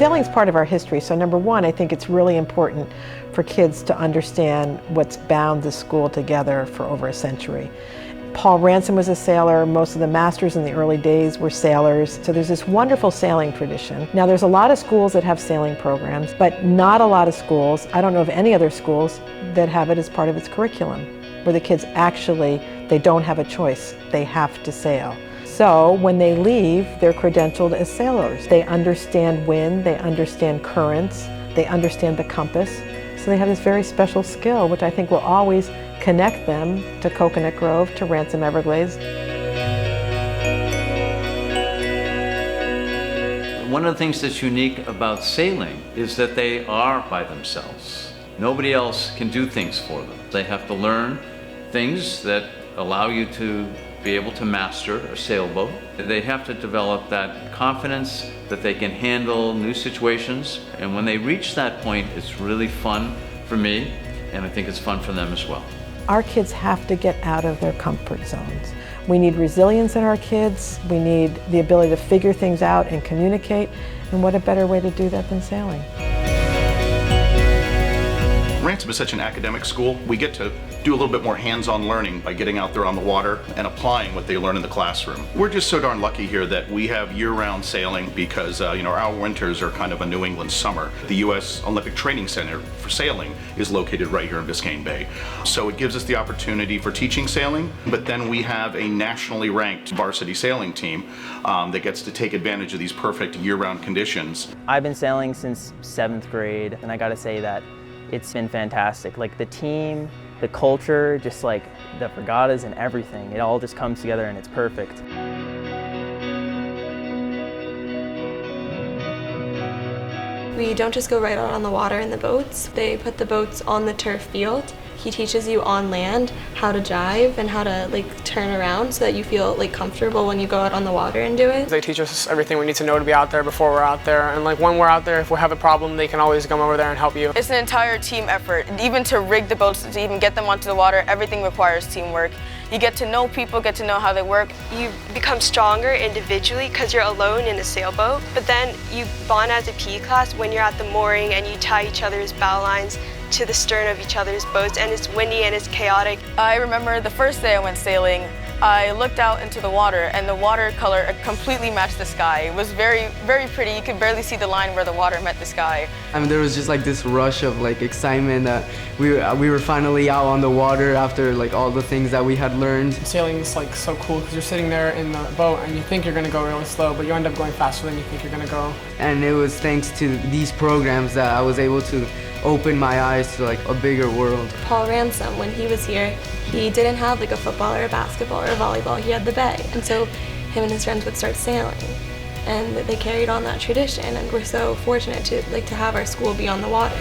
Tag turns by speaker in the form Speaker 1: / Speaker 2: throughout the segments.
Speaker 1: Sailing is part of our history, so number one, I think it's really important for kids to understand what's bound the school together for over a century. Paul Ransom was a sailor, most of the masters in the early days were sailors, so there's this wonderful sailing tradition. Now there's a lot of schools that have sailing programs, but not a lot of schools, I don't know of any other schools, that have it as part of its curriculum, where the kids actually, they don't have a choice, they have to sail. So when they leave, they're credentialed as sailors. They understand wind, they understand currents, they understand the compass. So they have this very special skill, which I think will always connect them to Coconut Grove, to Ransom Everglades.
Speaker 2: One of the things that's unique about sailing is that they are by themselves. Nobody else can do things for them. They have to learn things that allow you to be able to master a sailboat. They have to develop that confidence that they can handle new situations. And when they reach that point, it's really fun for me, and I think it's fun for them as well.
Speaker 1: Our kids have to get out of their comfort zones. We need resilience in our kids. We need the ability to figure things out and communicate. And what a better way to do that than sailing?
Speaker 3: Ransom is such an academic school. We get to do a little bit more hands-on learning by getting out there on the water and applying what they learn in the classroom. We're just so darn lucky here that we have year-round sailing because our winters are kind of a New England summer. The U.S. Olympic Training Center for sailing is located right here in Biscayne Bay. So it gives us the opportunity for teaching sailing, but then we have a nationally ranked varsity sailing team that gets to take advantage of these perfect year-round conditions.
Speaker 4: I've been sailing since 7th grade, and I gotta say that it's been fantastic. Like the team, the culture, just like the regattas and everything, it all just comes together and it's perfect.
Speaker 5: We don't just go right out on the water in the boats. They put the boats on the turf field. He teaches you on land how to jive and how to turn around so that you feel comfortable when you go out on the water and do it.
Speaker 6: They teach us everything we need to know to be out there before we're out there. And when we're out there, if we have a problem, they can always come over there and help you.
Speaker 7: It's an entire team effort. Even to rig the boats, to even get them onto the water, everything requires teamwork. You get to know people, get to know how they work.
Speaker 8: You become stronger individually because you're alone in a sailboat, but then you bond as a PE class when you're at the mooring and you tie each other's bow lines to the stern of each other's boats, and it's windy and it's chaotic.
Speaker 7: I remember the first day I went sailing, I looked out into the water and the watercolor completely matched the sky. It was very, very pretty. You could barely see the line where the water met the sky.
Speaker 9: I mean, there was just this rush of excitement that we were finally out on the water after all the things that we had learned.
Speaker 6: Sailing is so cool because you're sitting there in the boat and you think you're gonna go really slow, but you end up going faster than you think you're gonna go.
Speaker 9: And it was thanks to these programs that I was able to open my eyes to a bigger world.
Speaker 5: Paul Ransom, when he was here, he didn't have a football or a basketball or a volleyball, he had the bay. And so him and his friends would start sailing. And they carried on that tradition, and we're so fortunate to have our school be on the water.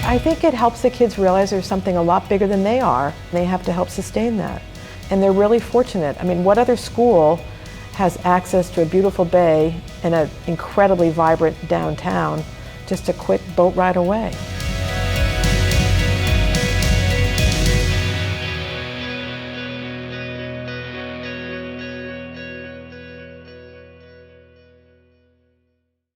Speaker 1: I think it helps the kids realize there's something a lot bigger than they are. They have to help sustain that. And they're really fortunate. I mean, what other school has access to a beautiful bay and an incredibly vibrant downtown just a quick boat ride away?